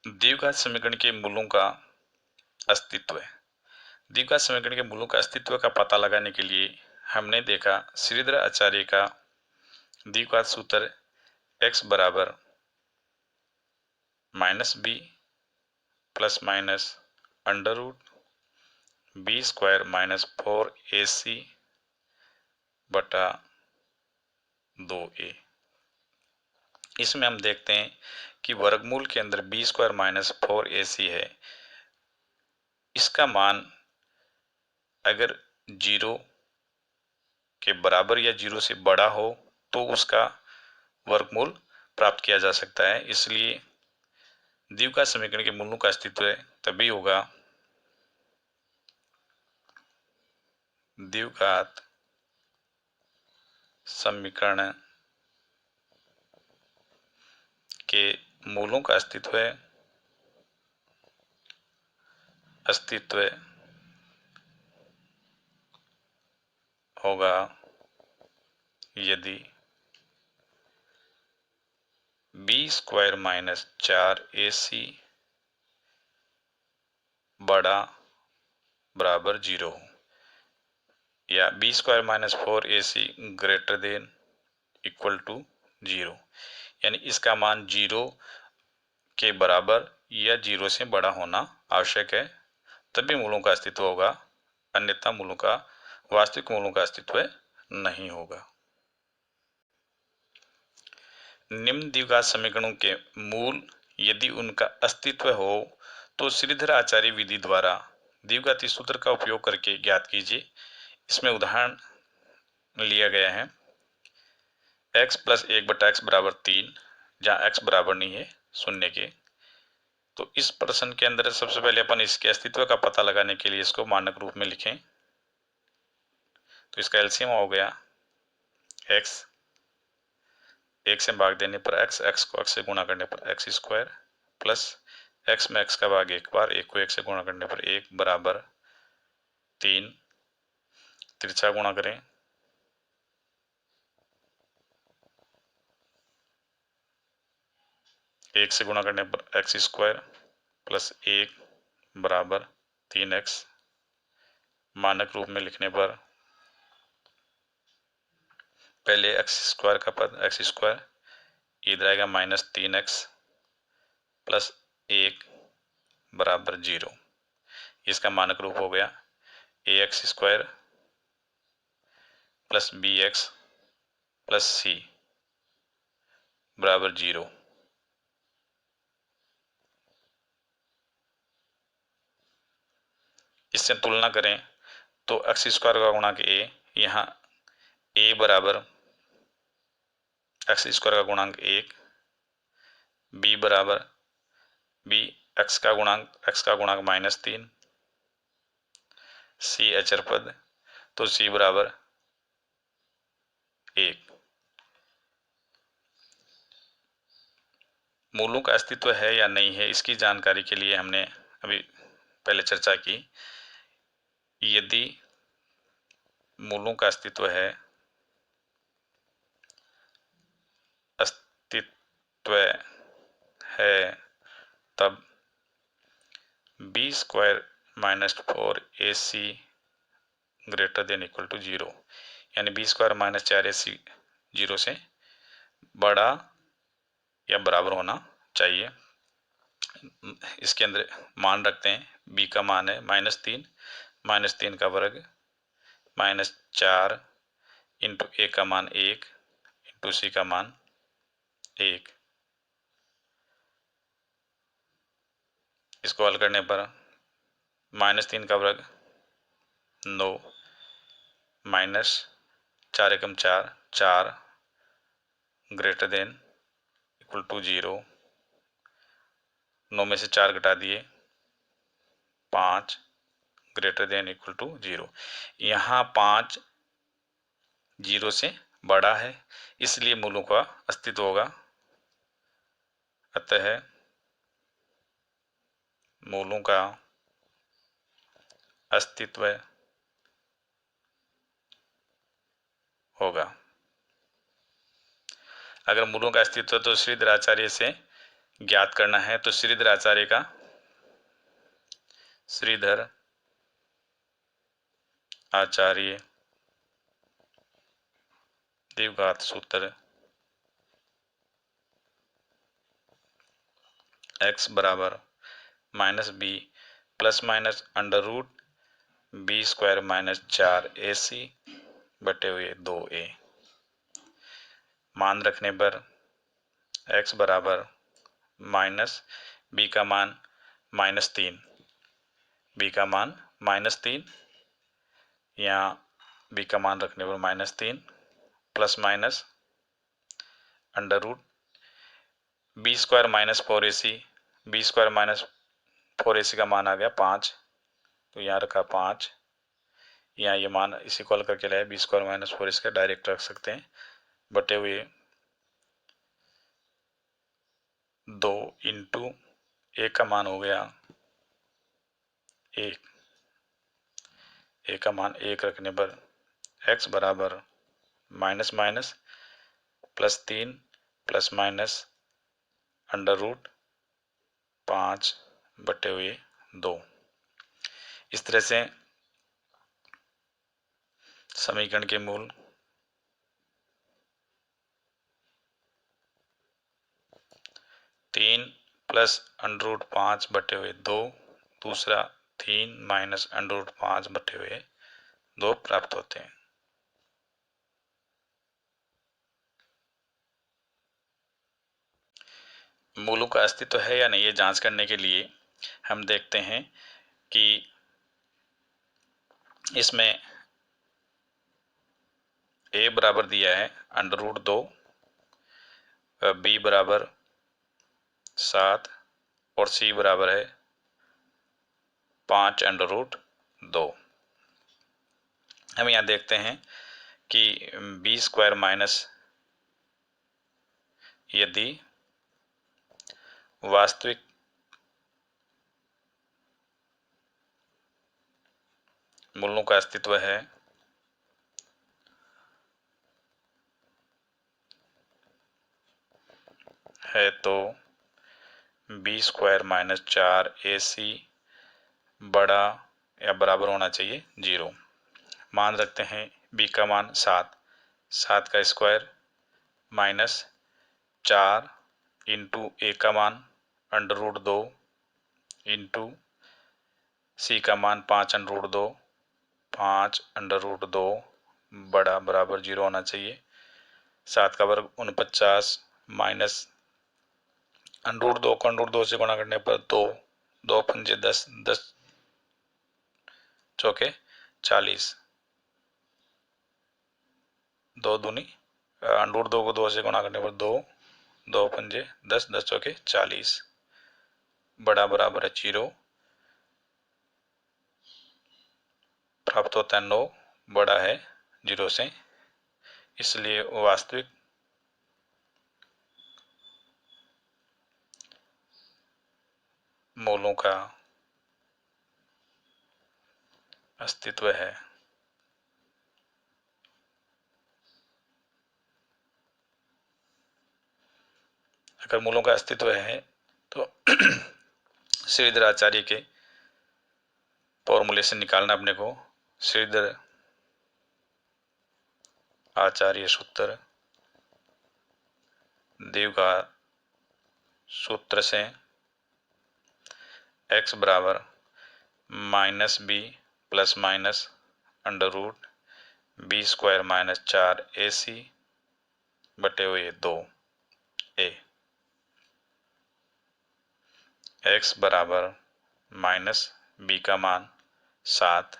द्विघात समीकरण के मूलों का अस्तित्व। द्विघात समीकरण के मूलों का अस्तित्व का पता लगाने के लिए हमने देखा श्रीधर आचार्य का द्विघात सूत्र x बराबर -b plus minus under root B square minus 4ac बटा 2a। इसमें हम देखते हैं कि वर्गमूल के अंदर बी स्क्वायर माइनस 4ac है। इसका मान अगर 0 के बराबर या 0 से बड़ा हो तो उसका वर्गमूल प्राप्त किया जा सकता है। इसलिए द्विघात समीकरण के मूलों का अस्तित्व तभी होगा द्विघात समीकरण के मूलों का अस्तित्व होगा यदि बी स्क्वायर माइनस 4ac बड़ा बराबर 0 हो या B square minus 4ac greater than equal to 0, यानी इसका मान 0 के बराबर या 0 से बड़ा होना आवश्यक है, तभी मूलों का अस्तित्व होगा, अन्यथा मूलों का वास्तविक मूलों का अस्तित्व नहीं होगा। निम्न द्विघात समीकरणों के मूल यदि उनका अस्तित्व हो तो श्रीधर आचार्य विधि द्वारा द्विघाती सूत्र का उपयोग करके ज्ञात कीजिए। इसमें उदाहरण लिया गया है x प्लस 1/x बराबर 3, जहाँ x बराबर नहीं है 0 के। तो इस प्रश्न के अंदर सबसे पहले अपन इसके अस्तित्व का पता लगाने के लिए इसको मानक रूप में लिखें। तो इसका एलसीएम हो गया x, 1 से भाग देने पर x, x को x से गुणा करने पर x स्क्वायर प्लस x में x का भाग एक बार, 1 को 1 से गुणा करने पर 1 बराबर 3, तिरछा गुणा करें 1 से गुणा करने पर x स्क्वायर प्लस 1 बराबर 3x। मानक रूप में लिखने पर पहले x स्क्वायर का पद x स्क्वायर, इधर आएगा -3x प्लस 1 बराबर 0। इसका मानक रूप हो गया ax square plus bx plus c बराबर 0। इससे तुलना करें तो x स्क्वायर का गुणांक a, यहाँ a बराबर x स्क्वायर का गुणांक 1, b बराबर b x का गुणांक -3, c अचर पद तो c बराबर 1। मूलों का अस्तित्व है या नहीं है इसकी जानकारी के लिए हमने अभी पहले चर्चा की। यदि मूलों का अस्तित्व है तब B square minus 4ac greater than equal to 0, यानी बी स्क्वायर माइनस 4ac 0 से बड़ा या बराबर होना चाहिए। इसके अंदर मान रखते हैं, b का मान है -3 का वर्ग -4 इंटू a का मान 1 इंटू c का मान 1। इसको हल करने पर -3 का वर्ग 9 -4 एकम 4 ग्रेटर देन इक्वल टू 0। 9 में से 4 घटा दिए 5 ग्रेटर देन इक्वल टू 0। यहाँ 5 0 से बड़ा है, इसलिए मूलों का अस्तित्व होगा। अतः मूलों का अस्तित्व होगा। अगर मूलों का अस्तित्व तो श्रीधर आचार्य से ज्ञात करना है। तो श्रीधर आचार्य का श्रीधर आचार्य द्विघात सूत्र x बराबर -b plus minus under root B square minus 4ac बटे हुए 2a। मान रखने पर x बराबर माइनस b का मान -3, b का मान -3, यहाँ b का मान रखने पर -3 plus minus under root B square minus 4ac, B square minus 4ac का मान आ गया 5, तो यहाँ रखा 5, यहाँ ये मान इसी को हल करके लाए, बी स्क्वायर माइनस 4ac का डायरेक्ट रख सकते हैं, बटे हुए 2 इंटू ए का मान हो गया 1, ए का मान 1 रखने पर x बराबर minus minus +3 plus minus under root 5 बटे हुए 2। इस तरह से समीकरण के मूल तीन प्लस अंडर रूट 5 बटे हुए 2, दूसरा 3 माइनस अंडर रूट 5 बटे हुए 2 प्राप्त होते हैं। मूलों का अस्तित्व है या नहीं ये जांच करने के लिए हम देखते हैं कि इसमें a बराबर दिया है अंडर रूट 2, b बराबर 7 और c बराबर है 5 अंडर रूट 2। हम यहाँ देखते हैं कि बी स्क्वायर माइनस, यदि वास्तविक मूलों का अस्तित्व है तो बी स्क्वायर माइनस 4ac बड़ा या बराबर होना चाहिए 0। मान रखते हैं b का मान 7 का स्क्वायर माइनस 4 इंटू ए का मान अंडर रूट 2 इंटू सी का मान 5 अंडर रूट 2, 5 अंडर रूट 2 बड़ा बराबर 0 होना चाहिए। 7 का वर्ग 49 माइनस अंडर रूट 2 को अंडर रूट 2 से गुणा करने पर 2, 2 पंजे 10, 10 चौके 40, 2 दूनी अंडर रूट 2 को 2 से गुणा करने पर 2, 2 पंजे 10, 10 चौके 40 बड़ा बराबर है 0, प्राप्त होता है 9 बड़ा है 0 से। इसलिए वास्तविक मूलों का अस्तित्व है। अगर मूलों का अस्तित्व है तो श्रीधर आचार्य के फॉर्मूले से निकालना अपने को, श्रीधर आचार्य सूत्र द्विघात सूत्र से x बराबर -b plus minus under root B square minus 4ac बटे हुए 2a। x बराबर माइनस b का मान 7,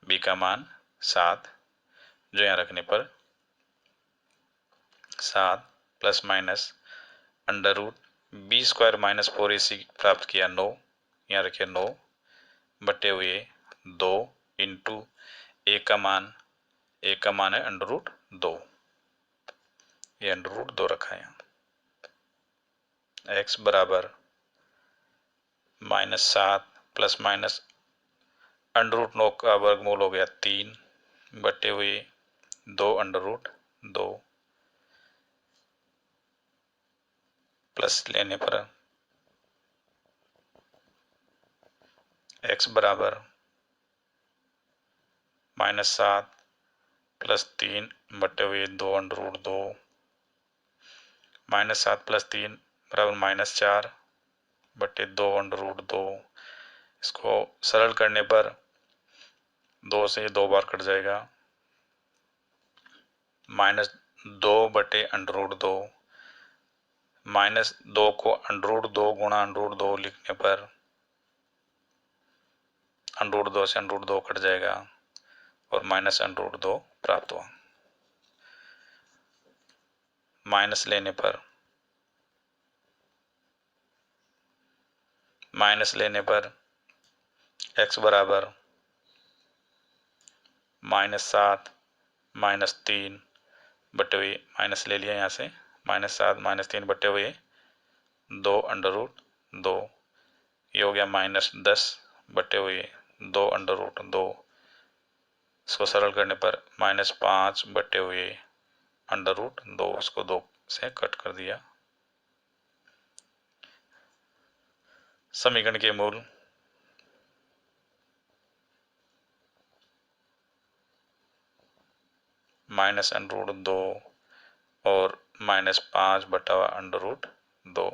b का मान 7 जो यहाँ रखने पर 7 plus minus under root B square minus 4ac प्राप्त किया 9, यहाँ रखे 9 बटे हुए 2 इंटू ए का मान है अंडर रूट 2, ये अंडर रूट 2 रखा है यहाँ। x बराबर -7 प्लस माइनस अंडर रूट 9 का वर्गमूल हो गया 3 बटे हुए 2 अंडर रूट 2, प्लस लेने पर x बराबर -7 प्लस 3 बटे हुए 2 अंडर रूट 2, -7 प्लस 3 बराबर -4 बटे 2 अंडर रूट 2। इसको सरल करने पर 2 से 2 बार कट जाएगा, -2 बटे अंडर रूट 2, -2 को अंडर रूट 2 गुणा अंडर रूट 2 लिखने पर अंडर रूट 2 से अंडर रूट 2 कट जाएगा और माइनस अंडर रूट 2 प्राप्त हुआ। माइनस लेने पर x बराबर -7 -3 बटे हुए, माइनस ले लिया यहाँ से, -7 -3 बटे हुए 2 अंडर रूट 2, ये हो गया -10 बटे हुए 2 अंडर रूट 2। इसको सरल करने पर -5 बटे हुए अंडर रूट 2, इसको 2 से कट कर दिया। समीकरण के मूल -√2 और -5 बटा अंडर रूट 2